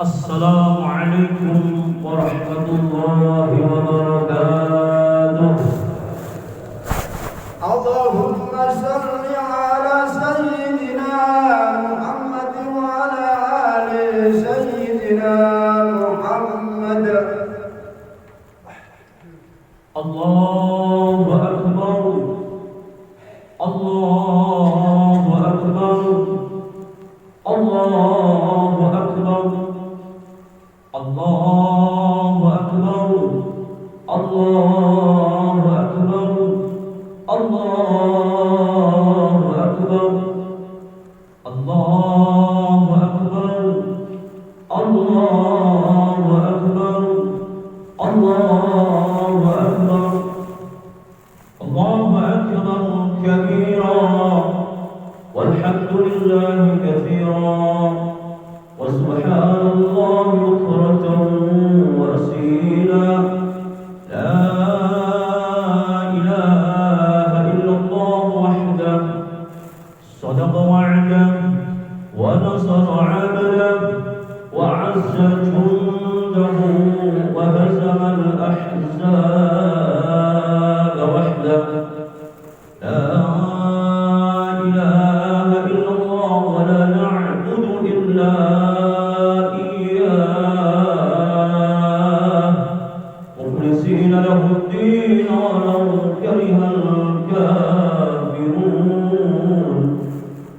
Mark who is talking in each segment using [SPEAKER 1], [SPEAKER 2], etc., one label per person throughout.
[SPEAKER 1] Assalamualaikum warahmatullahi wabarakatuh.
[SPEAKER 2] Allahumma salli ala sayyidina Muhammad wa ala ali sayyidina Muhammad.
[SPEAKER 1] Allahu akbar. Allahu akbar. Allahu akbar. Allahu akbar. Allahu akbar. Allahu akbar. Allahu akbar. Allahu akbar. Allahu akbar. Allahu akbar kabira walhamdulillahi katsira wa subhanallahi bukratan wa asila. La ilaha illallah wahdahu sadaqa wa'dahu wa nasara 'abdahu wa 'azza jundahu wa hazama al-ahzab wahdahu. La ilaha illallah wa la na'budu illa iyyah mukhlisina lahu ad-din walau kariha al-kafirun.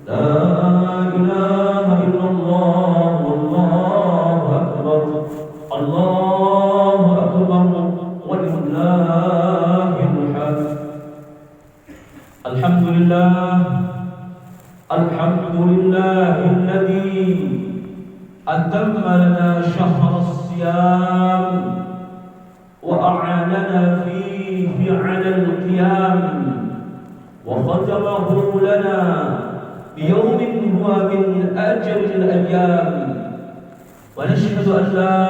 [SPEAKER 1] La ilaha illallah wallahu akbar. Allahu akbar walillahil hamd. Alhamdulillah, alhamdulillahilladzi atamma lana shahra as-siyam wa a'anana fihi 'ala al-qiyam wa khatamahu lana biyawmin huwa min ajli al-ayyam. Wa nashhadu an la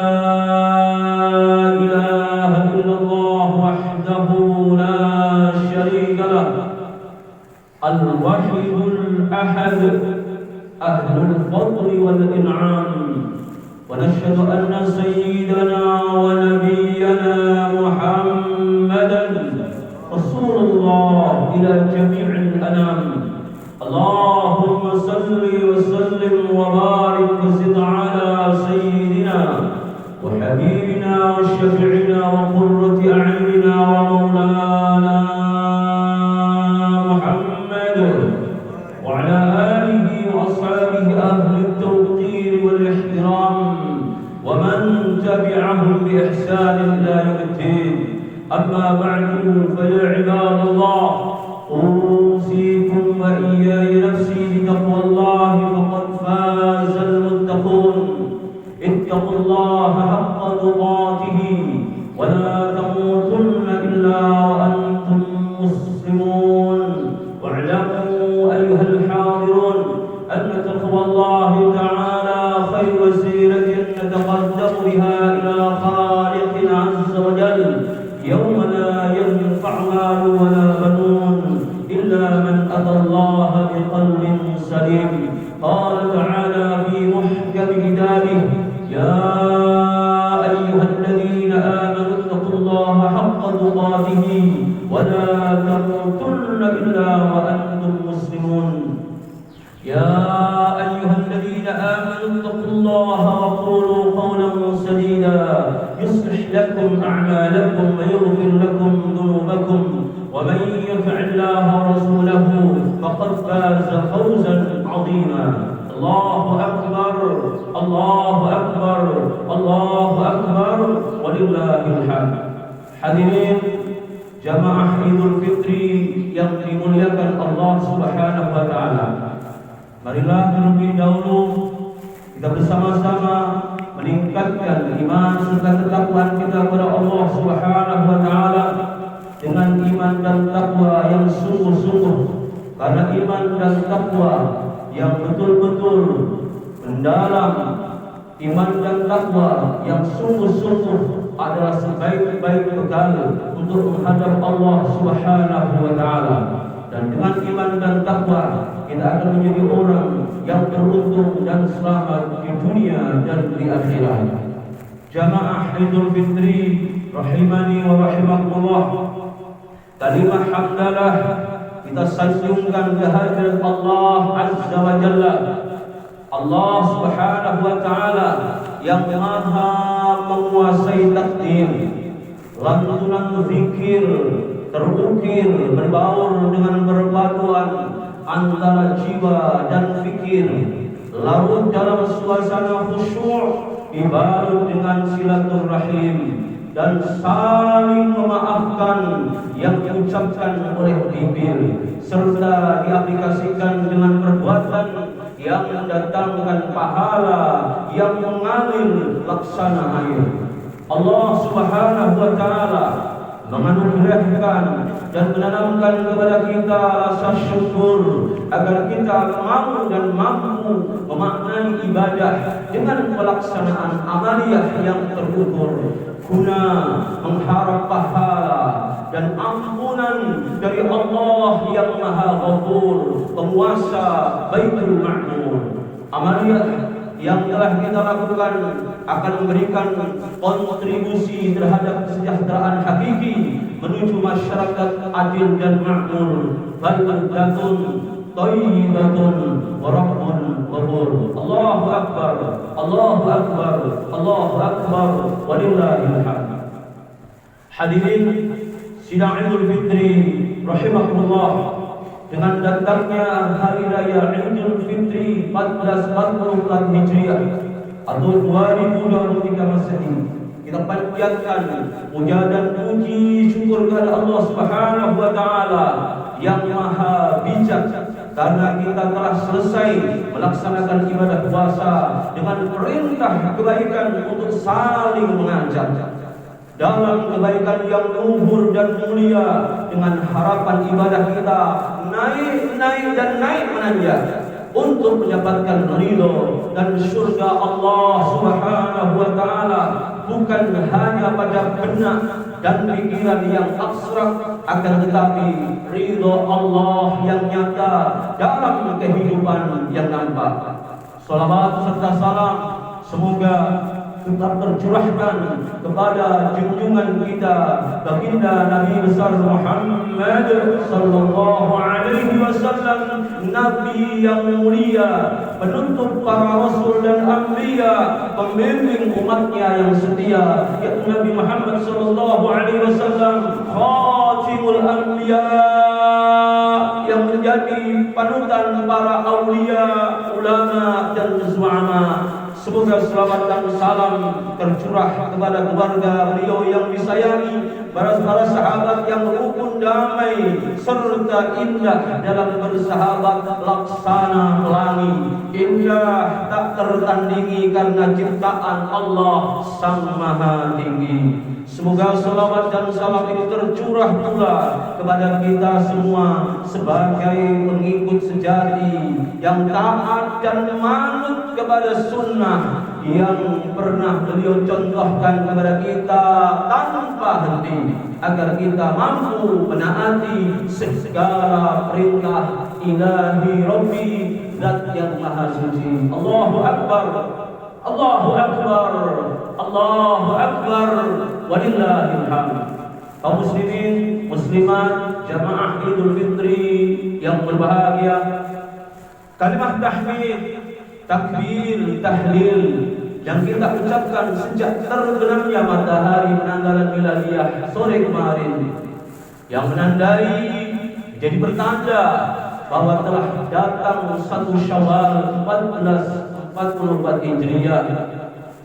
[SPEAKER 1] ilaha illallah wahdahu la sharika lahu الواحد الأحد أهل الفضل والإنعام. ونشهد أن سيدنا ونبينا محمدا رسول الله إلى جميع الأنام. اللهم صل وسلم وبارك وزد على سيدنا وحبيبنا وشفيعنا وقرة أعيننا ومولانا وعلى آله وأصحابه أهل التوقير والاحترام ومن تبعهم بإحسان إلى يوم الدين. أما بعد فيا عباد الله، أوصيكم وإياي نفسي بتقوى الله فقد فاز المتقون. اتقوا الله حق تقاته ولا تموتن إلا وأنتم مسلمون. واعلموا أيها الحاضرون أن تقوى الله تعالى خير وسيلة نتقدم بها إلى خالقنا عز وجل يوم لا ينفع مال ولا بنون إلا من أتى الله بقلب سليم. قال تعالى في محكم كتابه: يا أيها الذين آمنوا اتقوا الله حق تقاته ولا تموتن إلا وأنتم مسلمون. يا أيها الذين آمنوا اتقوا الله وقولوا قولا سديدا يصلح لكم أعمالكم ويغفر لكم ذنوبكم ومن يطع الله ورسوله فقد فاز فوزا عظيما. الله أكبر. الله أكبر. الله أكبر ولله الحمد. Hadirin jamaah Idul Fitri yang dimuliakan Allah Subhanahu wa taala. Marilah terlebih dahulu kita bersama-sama meningkatkan iman serta ketakwaan kita kepada Allah Subhanahu wa taala dengan iman dan takwa yang sungguh-sungguh. Karena iman dan takwa yang betul-betul mendalam, iman dan takwa yang sungguh-sungguh adalah sebaik-baik bekal untuk menghadap Allah Subhanahu wa taala. Dan dengan iman dan takwa kita akan menjadi orang yang beruntung dan selamat di dunia dan di akhirat. Jamaah Idul Fitri rahimani wa rahimakumullah. Kalimah hamdalah kita sanjungkan kehadirat Allah Azza wa Jalla. Allah Subhanahu wa taala yang Maha menguasai takdir. Lantunan zikir terukir berbaur dengan perpaduan antara jiwa dan fikir, larut dalam suasana khusyuk, dibalut dengan silaturahim dan saling memaafkan yang diucapkan oleh bibir, serta diaplikasikan dengan perbuatan yang mendatangkan pahala yang mengalir laksana air. Allah Subhanahu wa taala menganugerahkan dan menanamkan kepada kita rasa syukur agar kita mau dan mampu memaknai ibadah dengan pelaksanaan amaliyah yang terukur guna mengharap pahala dan ampunan dari Allah yang Maha Ghafur, penguasa Baitul Ma'mur. Amaliyah yang telah kita lakukan akan memberikan kontribusi terhadap kesejahteraan hakiki menuju masyarakat adil dan makmur. Baldatun thayyibatun wa rabbun ghafur. Allahu akbar, Allahu akbar, Allahu akbar, walillahil hamd. Hadirin sidang Idul Fitri rahimakumullah, dengan datangnya hari raya Idul Fitri 1444 Hijriah atau 2023 Masehi, kita panjatkan puja dan puji syukur kepada Allah Subhanahu wa taala yang Maha Bijak karena kita telah selesai melaksanakan ibadah puasa dengan perintah kebaikan untuk saling mengajak dalam kebaikan yang luhur dan mulia, dengan harapan ibadah kita naik dan naik menanjak untuk mendapatkan ridho dan surga Allah Subhanahu wa taala, bukan hanya pada benak dan pikiran yang abstrak, akan tetapi ridho Allah yang nyata dalam kehidupan yang nampak. Salawat serta salam semoga tetap tercurahkan kepada junjungan kita baginda Nabi besar Muhammad sallallahu alaihi wasallam, nabi yang mulia, penutup para rasul dan anbiya, pembimbing umatnya yang setia, yaitu Nabi Muhammad sallallahu alaihi wasallam, khatimul anbiya, yang menjadi panutan para aulia, ulama dan zu'ama. Semoga selamat dan salam tercurah kepada keluarga beliau yang disayangi, para sahabat yang rukun damai serta indah dalam bersahabat laksana pelangi, indah tak tertandingi karena ciptaan Allah Sang Maha Tinggi. Semoga salawat dan salam ini tercurah pula kepada kita semua sebagai pengikut sejati yang taat dan manut kepada sunnah yang pernah beliau contohkan kepada kita tanpa henti, agar kita mampu menaati segala perintah ilahi Rabbi, Zat yang Maha Suci. Allahu Akbar, Allahu Akbar, Allahu Akbar, walillahil hamd. Kaum muslimin, muslimat, jamaah Idul Fitri yang berbahagia, kalimat tahmid, takbir, tahlil yang kita ucapkan sejak terbenamnya matahari penanggalan miladiyah sore kemarin, yang menandai jadi pertanda bahwa telah datang 1 Syawal 1444 Hijriah,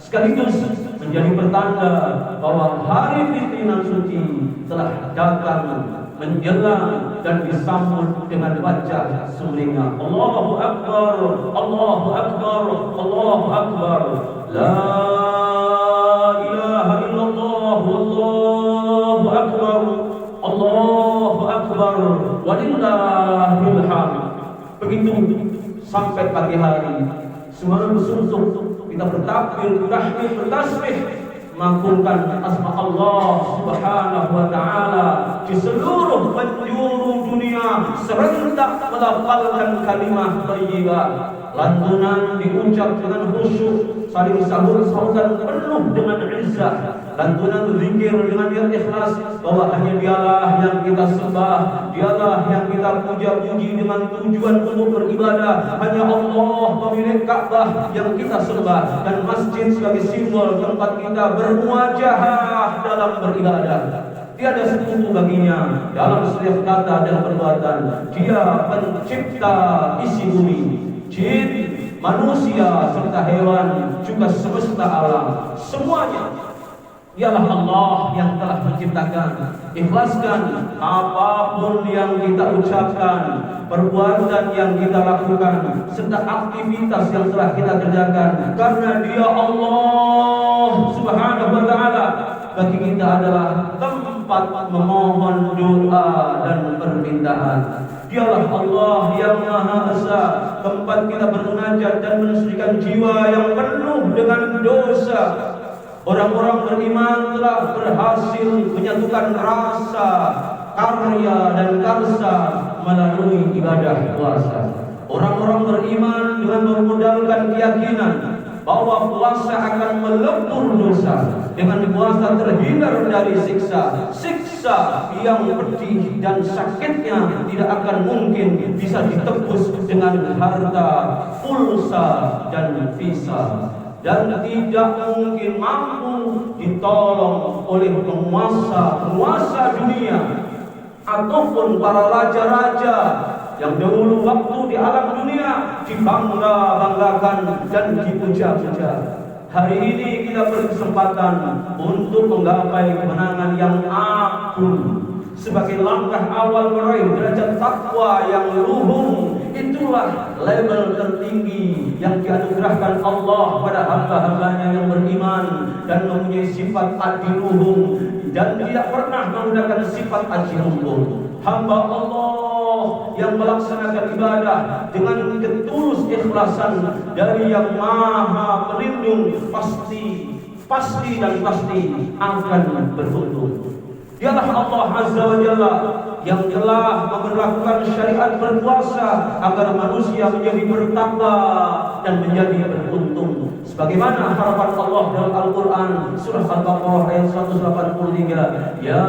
[SPEAKER 1] sekaligus menjadi pertanda bahwa hari Fitri nan suci telah datang menjelang dan disambut dengan wajah sumringah. Allahu Akbar, Allahu Akbar, Allahu Akbar. La ilaha illallah, Allahu Akbar, Allahu Akbar, walillahil hamd. Begitu sampai pagi hari, semua bersuntuk kita bertakbir, bertahmid, bertasbih, mengagungkan asma Allah Subhanahu wa taala di seluruh penjuru dunia, serentak melafalkan kalimah thayyibah lantunan diucap dengan khusyuk, saling sahur-sahuran penuh dengan izzah, lantunan berzikir dengan niat ikhlas bahwa hanya Dialah yang kita sembah, Dialah yang kita puja-puji dengan tujuan untuk beribadah. Hanya Allah pemilik Ka'bah yang kita sembah, dan masjid sebagai simbol tempat kita bermuajahah dalam beribadah. Tiada sekutu baginya dalam setiap kata dan perbuatan. Dia pencipta isi bumi, jin, manusia serta hewan, juga semesta alam. Semuanya Dialah Allah yang telah menciptakan. Ikhlaskan apapun yang kita ucapkan, perbuatan yang kita lakukan, serta aktivitas yang telah kita kerjakan, karena Dia Allah Subhanahu wa ta'ala bagi kita adalah tempat memohon doa dan permintaan. Dialah Allah yang Maha Esa, tempat kita bermunajat dan mensucikan jiwa yang penuh dengan dosa. Orang-orang beriman telah berhasil menyatukan rasa, karya dan karsa melalui ibadah puasa. Orang-orang beriman dengan bermodalkan keyakinan bahwa puasa akan melebur dosa. Dengan puasa terhindar dari siksa yang pedih dan sakitnya tidak akan mungkin bisa ditebus dengan harta, pulsa dan visa, dan tidak mungkin mampu ditolong oleh penguasa dunia ataupun para raja-raja yang dahulu waktu di alam dunia dibangga-banggakan dan dipuja-puja. Hari ini kita berkesempatan untuk menggapai kemenangan yang agung sebagai langkah awal meraih derajat takwa yang luhur. Itulah label tertinggi yang dianugerahkan Allah pada hamba-hambanya yang beriman dan mempunyai sifat adiluhum dan tidak pernah menggunakan sifat ajilumbuh. Hamba Allah yang melaksanakan ibadah dengan ketulus ikhlasan dari yang Maha Pelindung pasti akan beruntung. Dialah Allah Azza wa Jalla yang telah memberlakukan syariat berpuasa agar manusia menjadi bertakwa dan menjadi beruntung. Sebagaimana harapan Allah dalam Al-Quran surah Al-Baqarah ayat 183, Ya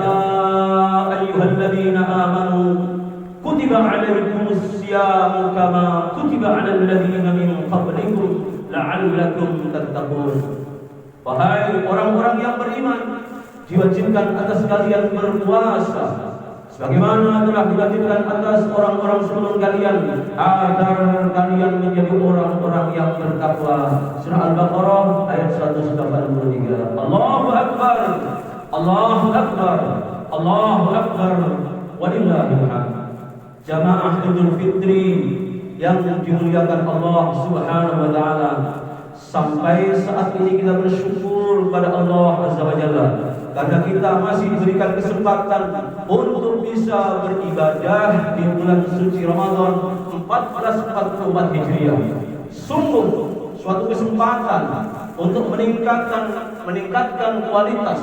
[SPEAKER 1] ayyuhalladzina amanu kutiba alaikumus siyamu kama kutiba alal ladzina min qablikum la'allakum tattaqun. Wahai orang-orang yang beriman, diwajibkan atas kalian berpuasa sebagaimana telah diwajibkan atas orang-orang sebelum kalian agar kalian menjadi orang-orang yang bertakwa. Surah Al-Baqarah ayat 183. Allahu Akbar, Allahu Akbar, Allahu Akbar, walillahil hamd. Jamaah Idul Fitri yang dimuliakan Allah Subhanahu wa ta'ala, sampai saat ini kita bersyukur pada Allah Azza wa Jalla karena kita masih diberikan kesempatan untuk bisa beribadah di bulan suci Ramadan 1444 Hijriah. Sungguh suatu kesempatan untuk meningkatkan kualitas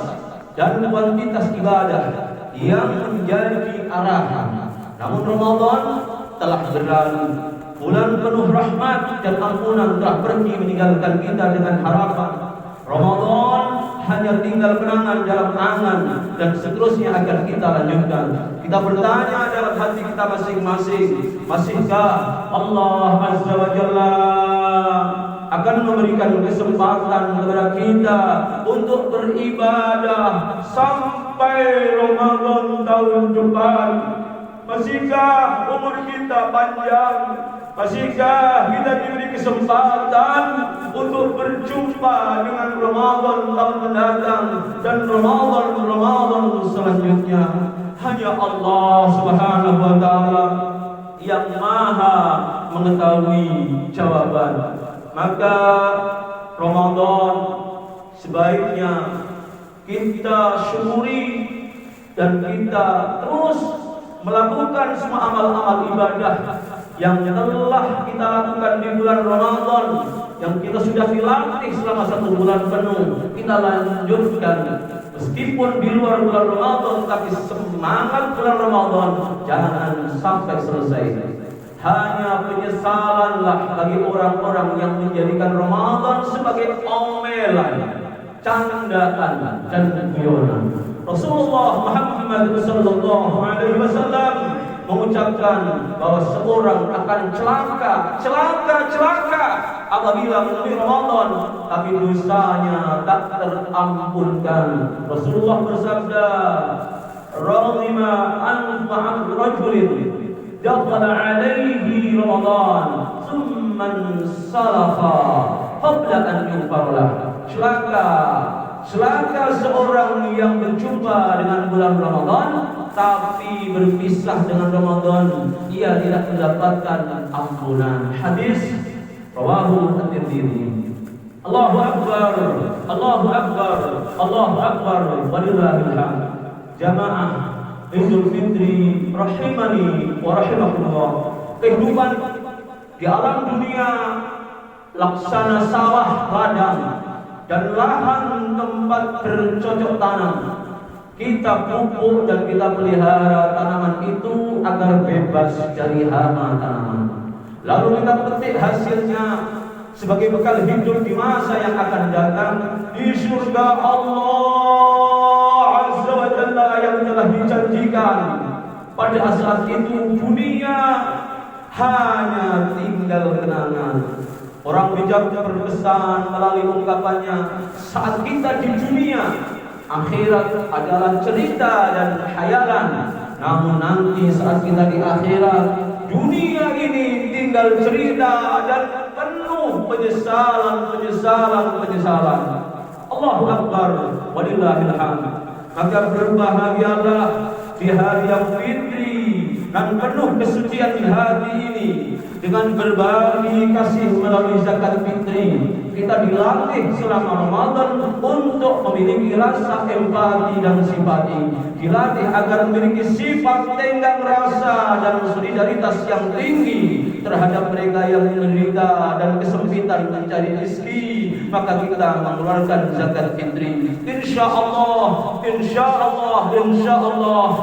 [SPEAKER 1] dan kuantitas ibadah yang menjadi arahan. Namun Ramadan telah berlalu, bulan penuh rahmat dan ampunan telah pergi meninggalkan kita dengan harapan Ramadan hanya tinggal kenangan dalam angan dan seterusnya akan kita lanjutkan. Kita bertanya dalam hati kita masing-masing, masihkah Allah Azza wa Jalla akan memberikan kesempatan kepada kita untuk beribadah sampai Ramadan tahun depan? Masihkah umur kita panjang? Masihkah kita diberi kesempatan untuk berjumpa dengan Ramadan tahun mendatang dan Ramadan selanjutnya? Hanya Allah Subhanahu wa ta'ala yang Maha mengetahui jawaban. Maka Ramadan sebaiknya kita syukuri dan kita terus melakukan semua amal-amal ibadah yang telah kita lakukan di bulan Ramadan, yang kita sudah dilatih selama 1 bulan penuh, kita lanjutkan meskipun di luar bulan Ramadan, tapi semangat bulan Ramadan jangan sampai selesai. Hanya penyesalanlah bagi orang-orang yang menjadikan Ramadan sebagai omelan, candaan dan guyonan. Rasulullah Muhammad sallallahu alaihi wasallam mengucapkan bahwa seorang akan celaka apabila menemui Ramadan tapi dosanya tak terampunkan. Rasulullah bersabda, "Radhima anfa'al rajulin dakhala alaihi Ramadan thumma salaha qabla an yufarlah." Celaka seorang yang berjumpa dengan bulan Ramadan tapi berpisah dengan Ramadan, ia tidak mendapatkan ampunan. Hadis rawahu at-Tirmidzi. Allahu akbar, Allahu akbar, Allahu akbar, walillahil hamd. Jamaah Idul Fitri rahimani wa rahimakumullah. Kehidupan di alam dunia laksana sawah ladang dan lahan tempat bercocok tanam. Kita pupuk dan kita pelihara tanaman itu agar bebas dari hama tanaman. Lalu kita petik hasilnya sebagai bekal hidup di masa yang akan datang di surga Allah Azza wa Jalla yang telah dijanjikan. Pada saat itu dunia hanya tinggal kenangan. Orang bijak berpesan melalui ungkapannya, saat kita di dunia, akhirat adalah cerita dan khayalan. Namun nanti saat kita di akhirat, dunia ini tinggal cerita dan penuh penyesalan. Allahu Akbar, walillahil hamd. Maka berbahagialah di hari yang fitri dan penuh kesucian di hati ini dengan berbagi kasih melalui zakat fitri. Kita dilatih selama Ramadan untuk memiliki rasa empati dan simpati, dilatih agar memiliki sifat tenggang rasa dan solidaritas yang tinggi terhadap mereka yang menderita dan kesempitan mencari rezeki. Maka kita mengeluarkan zakat fitri. Insya Allah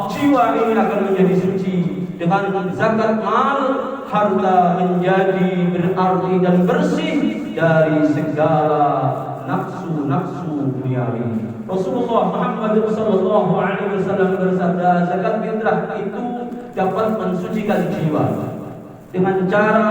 [SPEAKER 1] jiwa ini akan menjadi suci. Dengan zakat mal, harta menjadi berarti dan bersih dari segala nafsu duniawi. Rasulullah Muhammad sallallahu alaihi wasallam bersabda, zakat fitrah itu dapat mensucikan jiwa dengan cara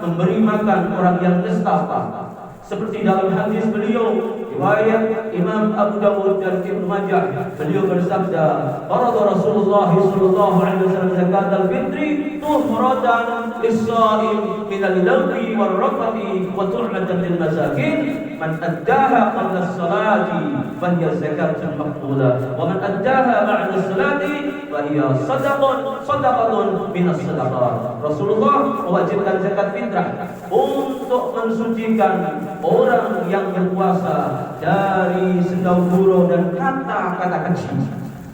[SPEAKER 1] memberi makan orang yang nestapa. Seperti dalam hadis beliau riwayat Imam Abu Dawud dan Ibnu Majah, beliau bersabda, "Farada Rasulullah sallallahu alaihi wasallam zakat al-fitri tuhratan lis-shaim min al-lagwi war-rafati wa tu'matan lil masakin. Man addaha qabla as-salati fa hiya zakatun maqbulah wa man addaha ba'da as-salati fa hiya sadaqatun min as-sadaqat." Rasulullah mewajibkan zakat fitrah untuk mensucikan orang yang berpuasa dari sendahulu dan kata-kata kecil,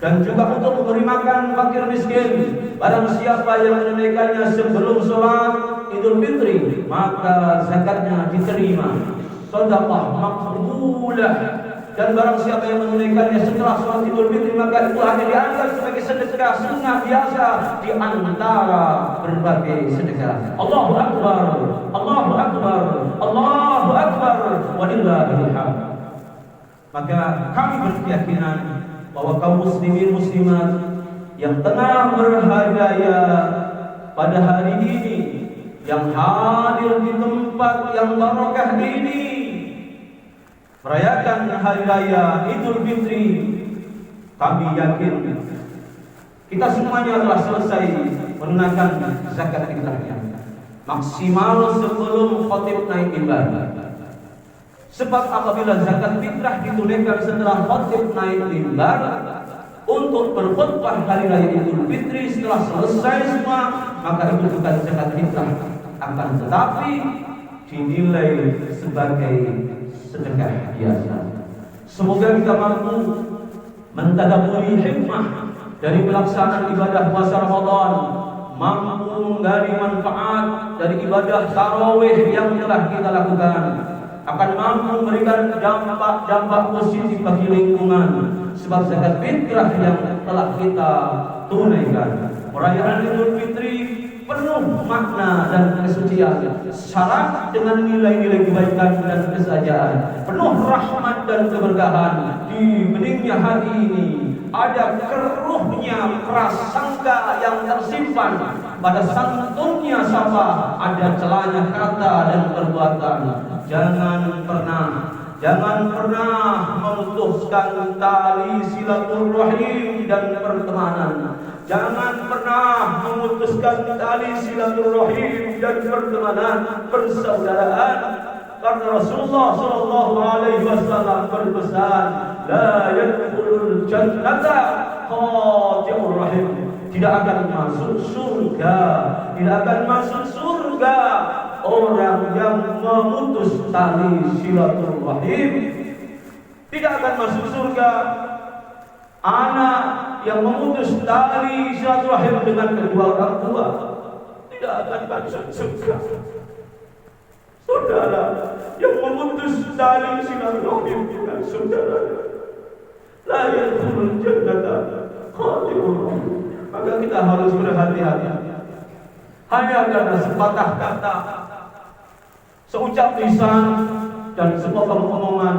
[SPEAKER 1] dan juga untuk memberi makan fakir miskin. Barang siapa yang menunaikannya sebelum sholat Idul Fitri, maka zakatnya diterima, sedekah maqbulah. Dan barang siapa yang menunaikannya setelah sholat Idul Fitri, maka itu hanya dianggap sebagai sedekah sunnah biasa di antara berbagai sedekah. Allahu Akbar, Allahu Akbar, Allahu Akbar, walillahil hamd. Maka kami berkeyakinan bahwa kaum muslimin muslimat yang tengah berhari raya pada hari ini, yang hadir di tempat yang barokah ini, merayakan hari raya Idul Fitri, kami yakin kita semuanya telah selesai menunaikan zakat fitrahnya maksimal sebelum khatib naik mimbar. Sebab apabila zakat fitrah ditunaikan setelah khatib naik mimbar untuk berkhutbah hari raya Idul Fitri, setelah selesai semua, maka itu bukan zakat fitrah, akan tetapi dinilai sebagai sedekah biasa. Semoga kita mampu mentadabburi hikmah dari pelaksanaan ibadah puasa Ramadan, mampu menggali manfaat dari ibadah tarawih yang telah kita lakukan, akan mampu memberikan dampak positif bagi lingkungan. Sebab zakat fitrah yang telah kita tunaikan, perayaan Idul Fitri penuh makna dan kesucian, syarat dengan nilai-nilai kebaikan dan kesejahteraan, penuh rahmat dan keberkahan. Di beningnya hati ini ada keruhnya prasangka yang tersimpan, pada santunnya sapa ada celahnya kata dan perbuatan. Jangan pernah memutuskan tali silaturahim dan pertemanan. Jangan pernah memutuskan tali silaturahim dan pertemanan, persaudaraan. Karena Rasulullah sallallahu alaihi wasallam berpesan, la yadkhulul jannata qati'ur rahim. Tidak akan masuk surga orang yang memutus tali silaturahim. Tidak akan masuk surga anak yang memutus tali silaturahim dengan kedua orang tua. Tidak akan masuk surga saudara yang memutus tali silaturahim dengan saudara. La yadkhulul jannata qati'ur rahim. Maka kita harus berhati-hati. Hanya karena sepatah kata, seucap lisan, dan sepotong omongan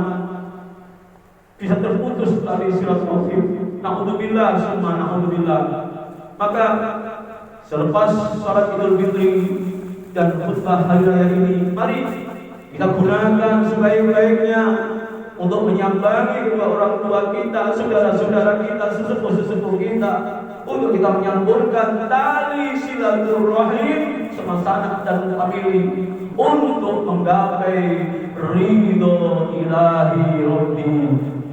[SPEAKER 1] bisa terputus tali silaturahim. Na'udzubillah summa na'udzubillah. Maka selepas salat Idul Fitri dan khutbah hari raya ini, mari kita gunakan sebaik-baiknya untuk menyambangi kedua orang tua kita, saudara-saudara kita, sesepuh-sesepuh kita, untuk kita menyambungkan tali silaturahim sama sanak dan famili, untuk menggapai ridho ilahi Rabbi.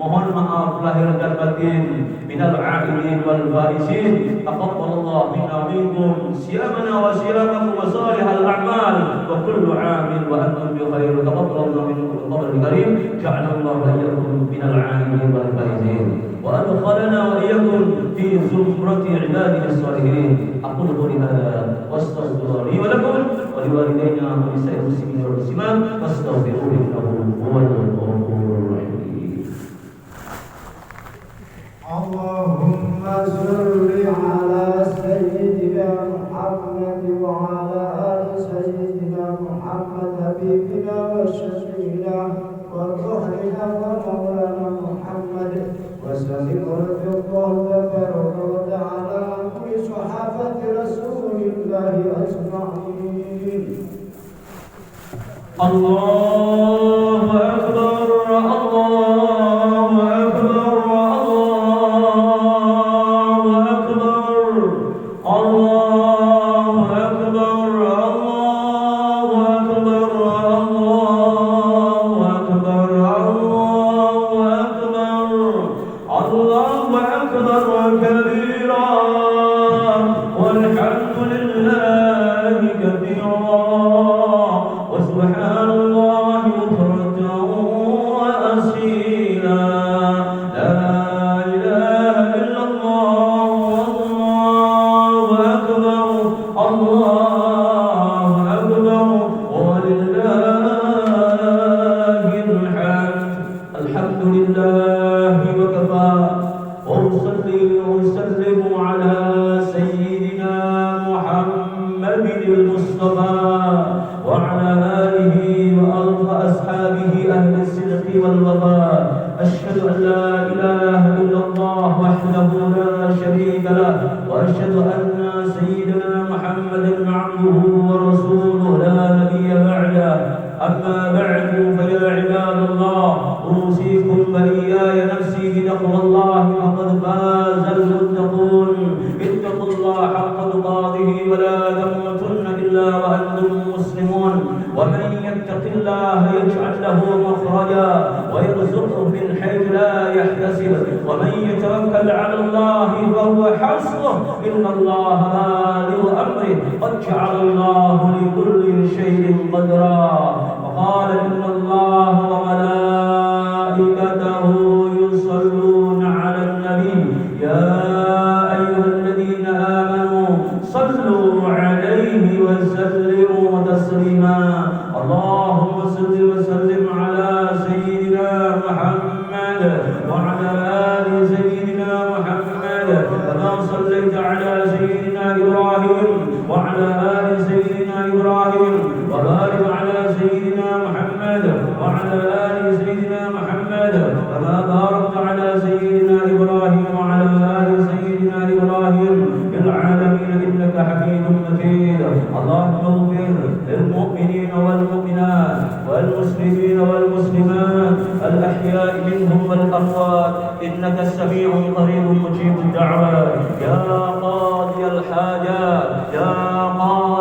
[SPEAKER 1] Mohon maaf lahir dan batin minal a'idin wal faizin. Taqabbalallahu minna minkum siyamana wa siyamakum wa salihal a'mal wa kullu 'amin wa antum bi khair. Taqabbalallahu minkum al-qadr karim. Ja'alallahu wa iyyakum minal 'a'idin wal faizin wa adkhalana wa iyyakum fi zumrati 'ibadihi as-salihin. Aqulu qawli hadha wa astaghfirullaha li wa lakum wa liwalidayna wa lisa'iril muslimin wal muslimat fastaghfiruhu innahu huwal ghafurur rahim.
[SPEAKER 2] اللهم صل على سيدنا محمد وعلى آل سيدنا محمد حبيبنا وشفيعنا وروحنا ومولانا محمد وسلم تبارك وتعالى عن صحابة رسول الله أجمعين.
[SPEAKER 1] الله أكبر الله أكبر كما صليت على سيدنا إبراهيم وعلى وعلى آل سيدنا إبراهيم وبارك على سيدنا محمد وعلى آل سيدنا محمد كما باركت على سيدنا إبراهيم وعلى آل سيدنا إبراهيم في العالمين إنك حميد مجيد. اللهم اغفر للمؤمنين والمؤمنات والمسلمين والمسلمات الأحياء منهم والأموات إنك السميع قريب مجيب الدعوات. يا قاضي الحاجات يا قاضي